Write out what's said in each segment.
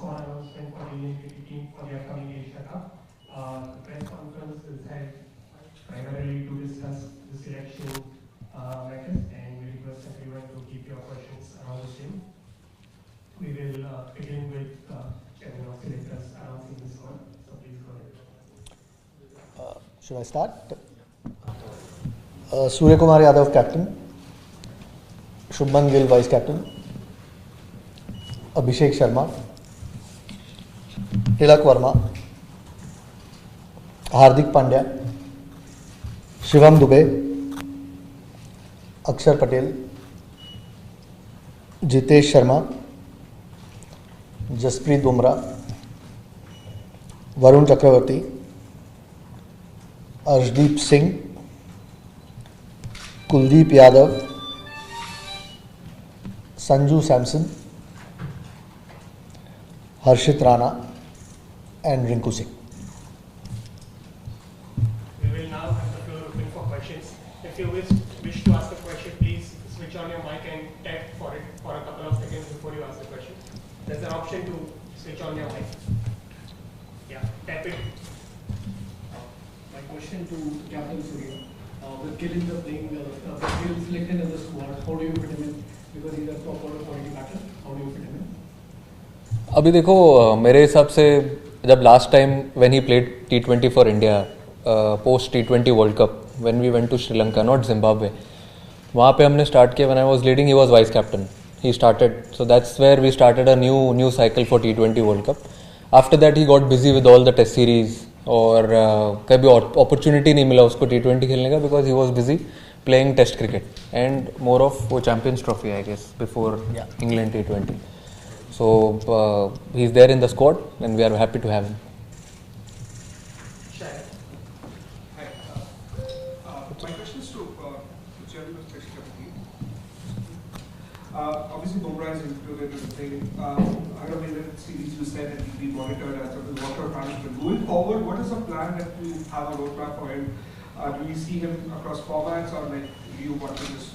squad announcement for the Indian cricket team for the upcoming Asia Cup. The press conference is held primarily to discuss the selection matters, and we request everyone to keep your questions around the same. We will begin with chairman of selectors announcing the squad. So please go ahead. Should I start? Surya Kumar Yadav, captain. Shubman Gill, vice captain. Abhishek Sharma. Tilak Verma. Hardik Pandya. Shivam Dubey. Akshar Patel. Jitesh Sharma. Jasprit Bumrah. Varun Chakravarti. Arshdeep Singh. Kuldeep Yadav. Sanju Samson. Harshit Rana and Rinku Singh. We will now have the floor open for questions. If you wish to ask a question, please switch on your mic and tap for it for a couple of seconds before you ask the question. There's an option to switch on your mic. Yeah, tap it. My question to Captain Surya. With Gill in the playing, with Gill selected in the squad, how do you fit him in? Because he's a top order quality batter. How do you fit him in? अभी देखो मेरे हिसाब से जब last time when he played T20 for India post T20 world cup when we went to Sri Lanka not Zimbabwe वहाँ पे हमने start किया when I was leading he was vice captain he started so that's where we started a new cycle for T20 world cup after that he got busy with all the test series और कभी opportunity नहीं मिला उसको T20 खेलने का because he was busy playing test cricket and more of वो Champions Trophy I guess before England T20. So he's there in the squad and we are happy to have him. Hi. My question is to Chairman of Special Committee. Obviously, Kumar is included in the thing. I don't know that series you said that will be monitored as a water management. Going forward, what is the plan that you have a roadmap for him? Do you see him across formats or like do you want to just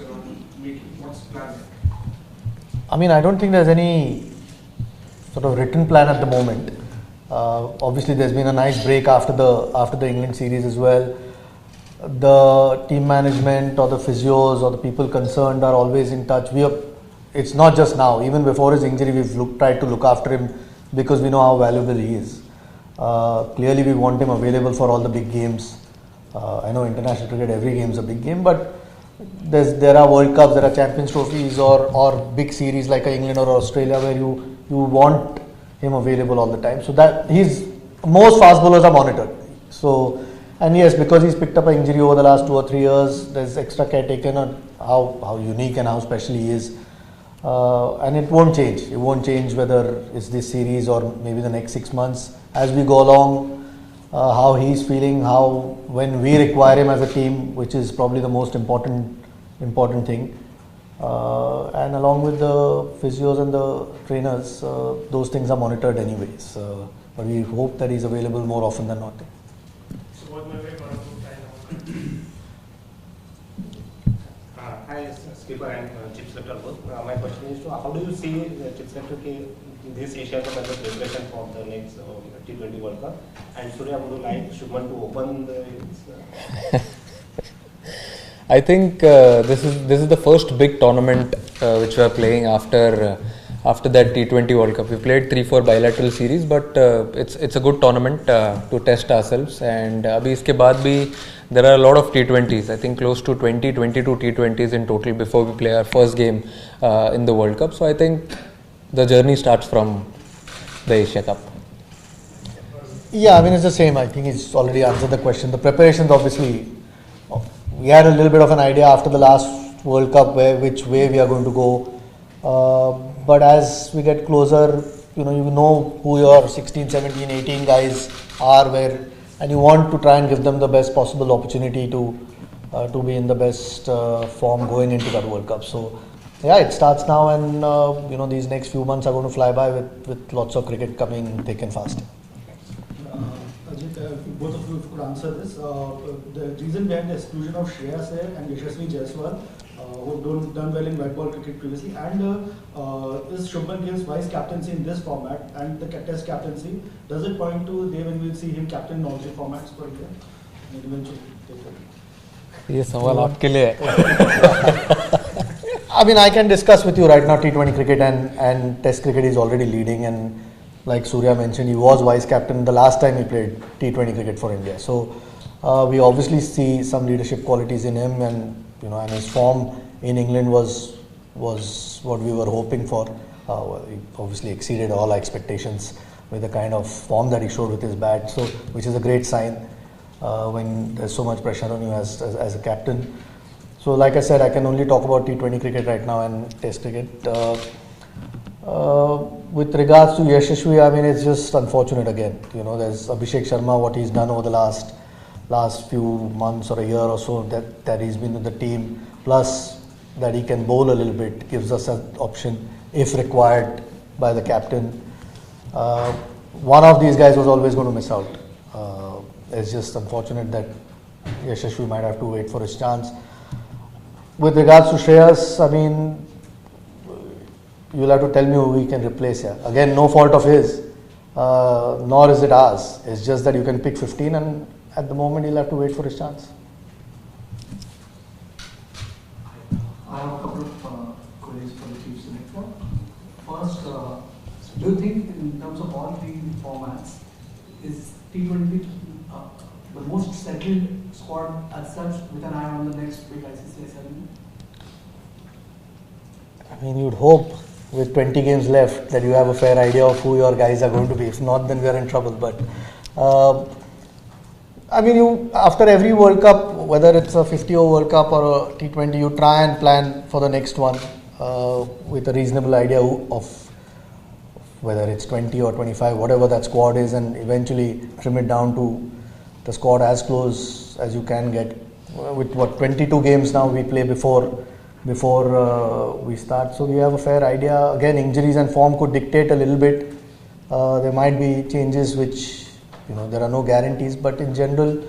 make what's the plan? I mean, I don't think there's any sort of written plan at the moment. Obviously, there's been a nice break after the England series as well. The team management or the physios or the people concerned are always in touch. It's not just now. Even before his injury, we've tried to look after him because we know how valuable he is. Clearly, we want him available for all the big games. I know international cricket, every game is a big game, but there are World Cups, there are Champions Trophies or big series like England or Australia where you want him available all the time. So that most fast bowlers are monitored. So, and yes, because he's picked up an injury over the last 2 or 3 years, there's extra care taken on how unique and how special he is. And it won't change. It won't change whether it's this series or maybe the next 6 months. As we go along, how he's feeling, when we require him as a team, which is probably the most important thing. And along with the physios and the trainers, those things are monitored anyways. But we hope that he's available more often than not. So what my way Hi, skipper and chip selector both. My question is to how do you see chip selector this Asia Cup as a preparation for the next T20 World Cup? And Surya, would you like Shubman to open the? I think this is the first big tournament which we are playing after that T20 World Cup. We played 3-4 bilateral series, but it's a good tournament to test ourselves. And abhi iske baad bhi there are a lot of T20s. I think close to 22 T20s in total before we play our first game in the World Cup. So I think the journey starts from the Asia Cup. Yeah, I mean it's the same. I think he's already answered the question. The preparations obviously. We had a little bit of an idea after the last World Cup which way we are going to go. But as we get closer, you know who your 16, 17, 18 guys are and you want to try and give them the best possible opportunity to be in the best form going into that World Cup. So yeah, it starts now and these next few months are going to fly by with lots of cricket coming thick and fast. Both of you could answer this. The reason behind the exclusion of Shreyas and Yashasvi Jaiswal, who have done well in white ball cricket previously, and is Shubman Gill's vice captaincy in this format and the test captaincy, does it point to day when we'll see him captain in all three formats for India? And eventually take over? ये सवाल आपके लिए है. I mean, I can discuss with you right now T20 cricket and Test cricket is already leading, and like Surya mentioned, he was vice captain the last time he played T20 cricket for India. So we obviously see some leadership qualities in him, and and his form in England was what we were hoping for. He obviously exceeded all our expectations with the kind of form that he showed with his bat. So, which is a great sign when there's so much pressure on you as a captain. So, like I said, I can only talk about T20 cricket right now and Test cricket. With regards to Yashasvi, I mean, it's just unfortunate again. There's Abhishek Sharma, what he's done over the last few months or a year or so that he's been with the team, plus that he can bowl a little bit, gives us an option if required by the captain. One of these guys was always going to miss out. It's just unfortunate that Yashasvi might have to wait for his chance. With regards to Shreyas, I mean, you'll have to tell me who we can replace here. Again, no fault of his, nor is it ours. It's just that you can pick 15, and at the moment he'll have to wait for his chance. I have a couple of queries for the chief selector. First, do you think in terms of all three formats, is T20 the most settled squad as such, with an eye on the next big ICC ceremony? I mean, you'd hope with 20 games left that you have a fair idea of who your guys are going to be. If not, then we are in trouble. But I mean, after every World Cup, whether it's a 50-over World Cup or a T20, you try and plan for the next one with a reasonable idea of whether it's 20 or 25, whatever that squad is, and eventually trim it down to the squad as close as you can get. With 22 games now we play before we start, so we have a fair idea. Again, injuries and form could dictate a little bit. There might be changes which, there are no guarantees, but in general,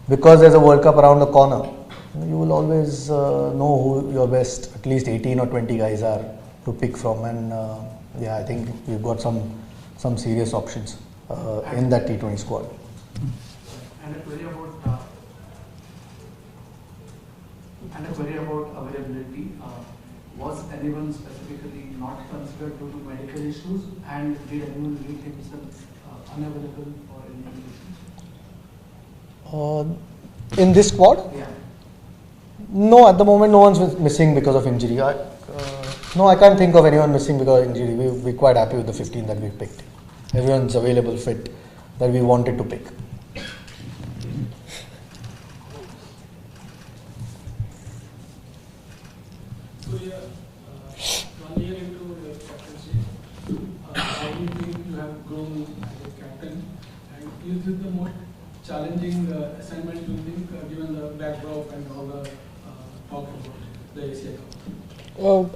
because there's a World Cup around the corner, you will always know who your best at least 18 or 20 guys are to pick from, and I think we've got some serious options in that T20 squad. And a query about availability. Was anyone specifically not considered due to medical issues, and did anyone make himself unavailable for any reason? In this squad? Yeah. No, at the moment no one's missing because of injury. No, I can't think of anyone missing because of injury. We're quite happy with the 15 that we picked. Everyone's available, fit, that we wanted to pick. So yeah, 1 year into your captaincy, how do you think you have grown as a captain, and is this the most challenging assignment you think, given the backdrop and all the talk about the Asia Cup?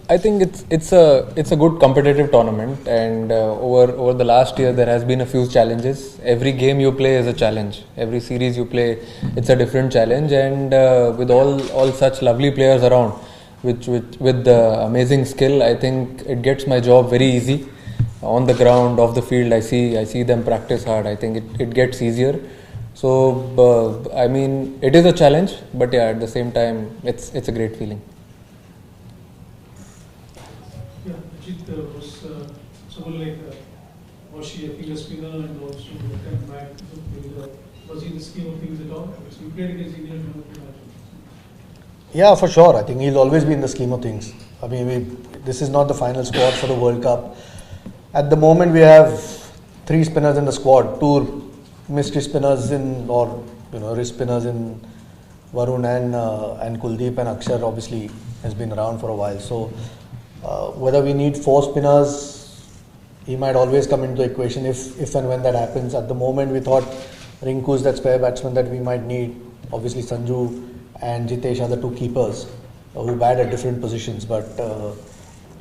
I think it's a good competitive tournament, and over the last year there has been a few challenges. Every game you play is a challenge. Every series you play, it's a different challenge, and with all such lovely players around, with the amazing skill, I think it gets my job very easy. On the ground, off the field, I see them practice hard. I think it gets easier. So I mean, it is a challenge, but yeah, at the same time, it's a great feeling. Yeah, Ajit was someone like, was she a finger spinner and also come back? Was he in the scheme of things at all? Because we played against England in the match. Yeah, for sure. I think he'll always be in the scheme of things. I mean, this is not the final squad for the World Cup. At the moment, we have 3 spinners in the squad, 2 mystery spinners wrist spinners in Varun and Kuldeep, and Akshar obviously has been around for a while. So whether we need 4 spinners, he might always come into the equation if and when that happens. At the moment, we thought Rinku is that spare batsman that we might need. Obviously, Sanju and Jitesh are the 2 keepers who bat at different positions. But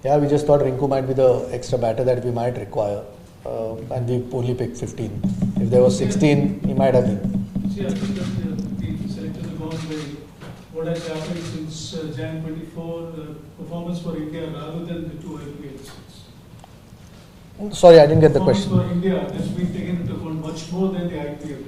we just thought Rinku might be the extra batter that we might require. And we only picked 15. If there was 16, he might have been. See, I think that the selectors have gone by what has happened since Jan 24, performance for India rather than the two IPLs? Sorry, I didn't get the question. Performance for India has been taken into account much more than the IPL.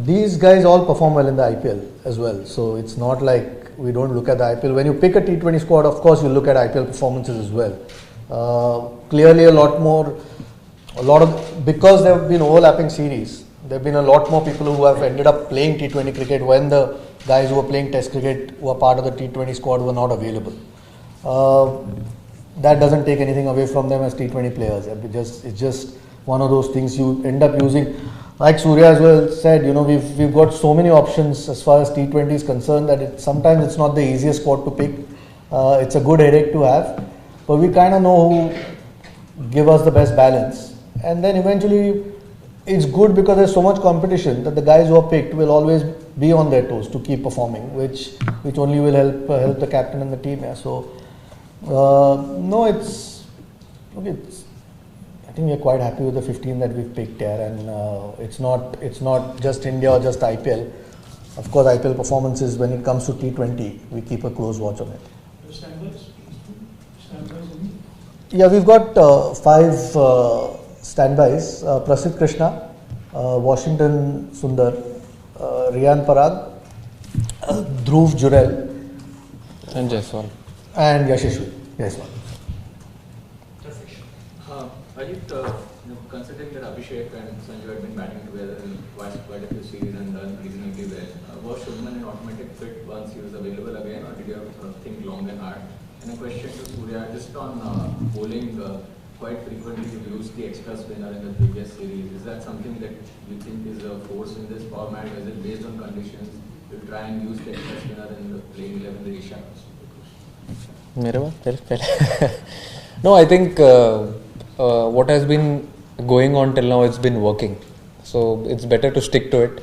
These guys all perform well in the IPL as well. So it's not like we don't look at the IPL. When you pick a T20 squad, of course you look at IPL performances as well. Clearly because there have been overlapping series, there have been a lot more people who have ended up playing T20 cricket when the guys who were playing Test cricket, who are part of the T20 squad, were not available. That doesn't take anything away from them as T20 players. It's just one of those things you end up using. Like Surya as well said, we've got so many options as far as T20 is concerned that sometimes it's not the easiest squad to pick. It's a good headache to have, but we kind of know who give us the best balance. And then eventually it's good because there's so much competition that the guys who are picked will always be on their toes to keep performing, which only will help the captain and the team. Yeah. So no, I think we're quite happy with the 15 that we've picked here, and it's not just India or just IPL. Of course, IPL performances when it comes to T20, we keep a close watch on it. Standbys? Yeah, we've got 5 standbys: Prasidh Krishna, Washington Sundar, Riyan Parag, Dhruv Jurel, And Jaiswal. and Yashasvi Jaiswal. Ajit, considering that Abhishek and Sanju had been batting together in quite a few series and done reasonably well, was Shubman an automatic fit once he was available again, or did you have to think long and hard? And a question to Surya, just on bowling, quite frequently you've used the extra spinner in the previous series. Is that something that you think is a force in this format? Is it based on conditions? You try and use the extra spinner in the playing 11 Asia? No, I think what has been going on till now, it's been working. So it's better to stick to it.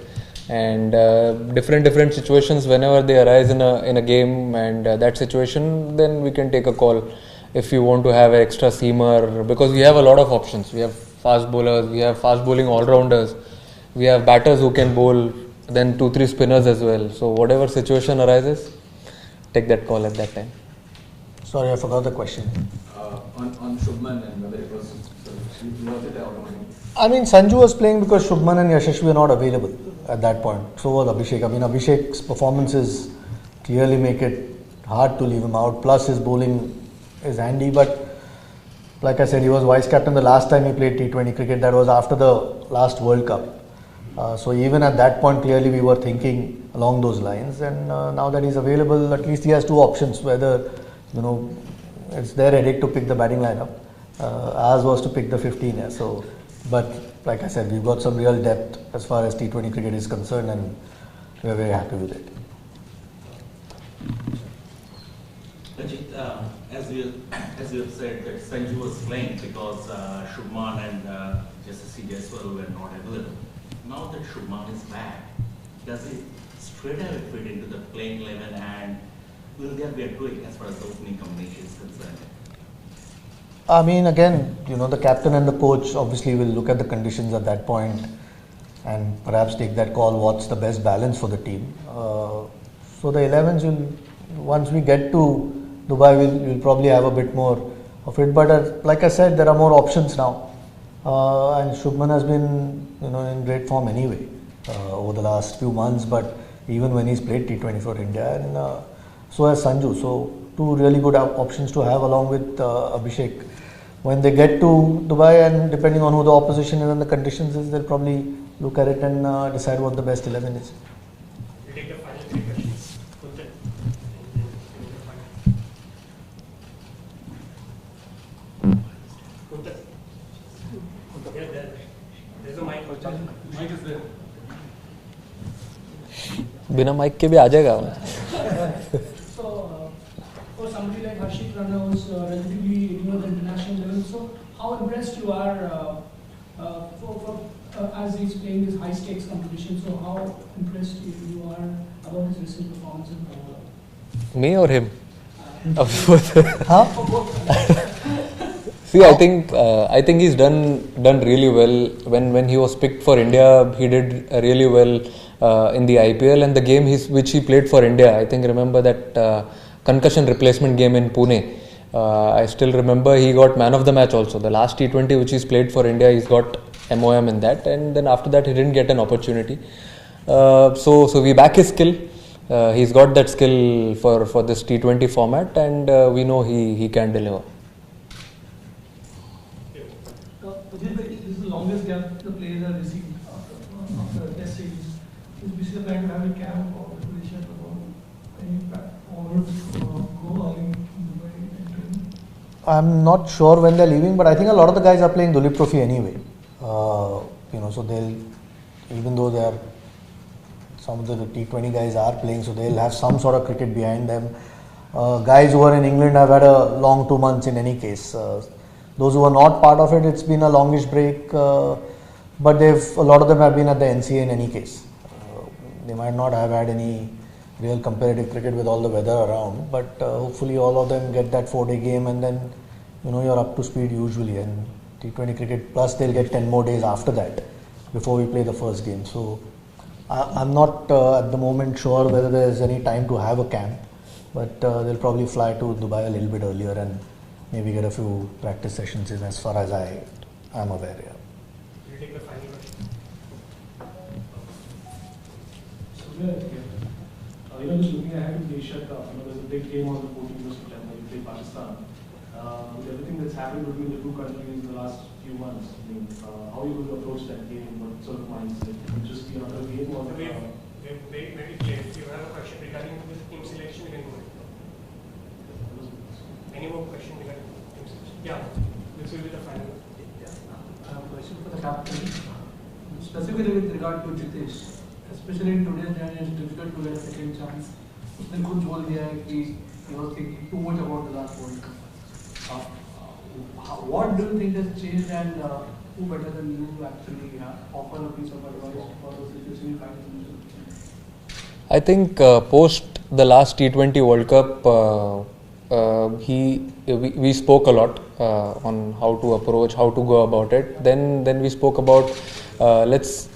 And different situations, whenever they arise in a game and that situation, then we can take a call if you want to have an extra seamer, because we have a lot of options. We have fast bowlers, we have fast bowling all-rounders, we have batters who can bowl, then 2-3 spinners as well. So whatever situation arises, take that call at that time. Sorry, I forgot the question. On Shubman and whether it was it automatic? I mean, Sanju was playing because Shubman and Yashasvi were not available at that point. So was Abhishek. I mean, Abhishek's performances clearly make it hard to leave him out. Plus, his bowling is handy. But like I said, he was vice captain the last time he played T20 cricket. That was after the last World Cup. So even at that point, clearly we were thinking along those lines. And now that he's available, at least he has 2 options. Whether, it's their headache to pick the batting lineup. Ours was to pick the 15. Yeah. So, but like I said, we've got some real depth as far as T20 cricket is concerned, and we're very happy with it. Ajit, as you have said, that Sanju was playing because Shubman and Yashasvi Jaiswal were not available. Now that Shubman is back, does it straight away fit into the playing 11, and will there be a tweak as far as the opening combination is concerned? I mean, again, the captain and the coach obviously will look at the conditions at that point and perhaps take that call, what's the best balance for the team. So the 11s once we get to Dubai, we'll probably have a bit more of it. But like I said, there are more options now. And Shubman has been, in great form anyway over the last few months. But even when he's played T20 for India, and so has Sanju. So 2 really good options to have along with Abhishek. When they get to Dubai, and depending on who the opposition is and the conditions is, they'll probably look at it and decide what the best 11 is. We'll take the final 3 questions. There's a mic. Mic is there. बिना mic के भी आ जाएगा. So, for somebody like Harshit Rana, who's relatively newer the international level, so how impressed you are as he's playing this high stakes competition? So, how impressed you are about his recent performance in Kumar? Me or him? See, I think he's done really well. When he was picked for India, he did really well. in the IPL, and the game which he played for India. I think remember that concussion replacement game in Pune. I still remember he got man of the match also. The last T20 which he's played for India, he's got MOM in that, and then after that he didn't get an opportunity. So we back his skill. He's got that skill for this T20 format, and we know he can deliver. This is the longest gap the players have received after a test series. Is BCCI planning to have a camp or preparation for any or go early in Dubai and training? I'm not sure when they're leaving, but I think a lot of the guys are playing Dulip Trophy anyway. So they'll, even though they are, some of the T20 guys are playing, so they'll have some sort of cricket behind them. Guys who are in England have had a long 2 months in any case. Those who are not part of it, it's been a longish break, but a lot of them have been at the NCA in any case. They might not have had any real competitive cricket with all the weather around, but hopefully all of them get that 4-day game, and then you're up to speed usually. And T20 cricket, plus they'll get 10 more days after that before we play the first game. So I'm not at the moment sure whether there's any time to have a camp, but they'll probably fly to Dubai a little bit earlier and maybe get a few practice sessions in, as far as I am aware. Yeah. We'll take the final question. Just looking ahead to the Asia Cup, there's a big game on the 14th of September. You play Pakistan. With everything that's happened between the two countries in the last few months, how are you going to approach that game? What sort of mindset? Will it just be another game or? Very clear. If you have a question regarding the team selection, you can go ahead. Any more question regarding team selection? Yeah, this will be the final. I have a question for the captain. Specifically with regard to Jitesh, especially in today's day, it's difficult to get a second chance. उसने खुद बोल दिया है कि he was thinking too much about the last World Cup. What do you think has changed, and who better than you actually offer a piece of advice for the situation you find yourself? I think post the last T20 World Cup, we spoke a lot on how to approach, how to go about it. Then we spoke about let's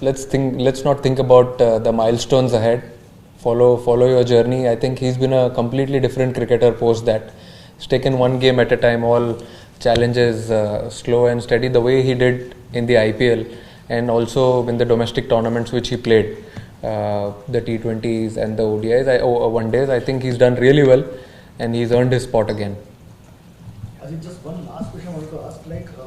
not think about the milestones ahead. Follow your journey. I think he's been a completely different cricketer post that. He's taken one game at a time, all challenges slow and steady, the way he did in the IPL and also in the domestic tournaments which he played, the T20s and the ODIs, one days. I think he's done really well and he's earned his spot again. I think just one last question I wanted to ask,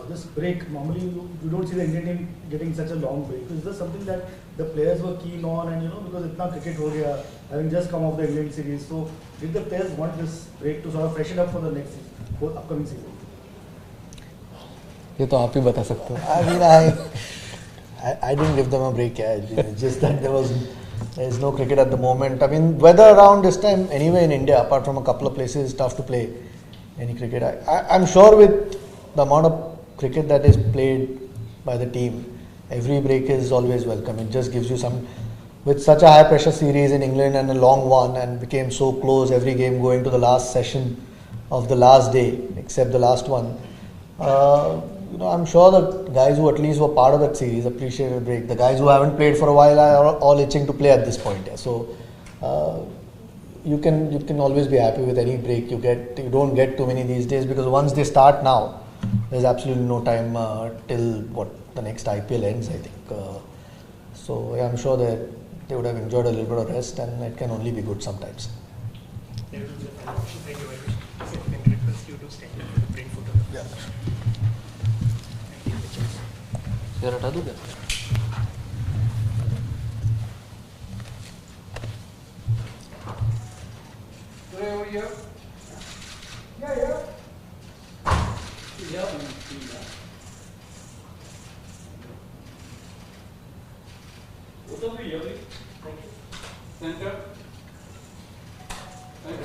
this break, normally you don't see the Indian team getting such a long break. Is this something that the players were keen on, and because itna cricket ho gaya, having just come off the England series, so did the players want this break to sort of freshen up for the next season, for upcoming season? ये तो आप ही बता सकते हो. I didn't give them a break. It's just that there's no cricket at the moment. I mean, weather around this time anyway in India, apart from a couple of places, tough to play any cricket. I'm sure with the amount of cricket that is played by the team, every break is always welcome. It just gives you some, with such a high pressure series in England and a long one, and became so close, every game going to the last session of the last day, except the last one. I'm sure the guys who at least were part of that series appreciate a break. The guys who haven't played for a while are all itching to play at this point. Yeah. So you can always be happy with any break you get. You don't get too many these days, because once they start now, there's absolutely no time till the next IPL ends, I think. So I'm sure that they would have enjoyed a little bit of rest, and it can only be good sometimes. Thank you very much. Can I request you to stand up and bring photo? Yeah. यार हटा दूँ क्या? Center.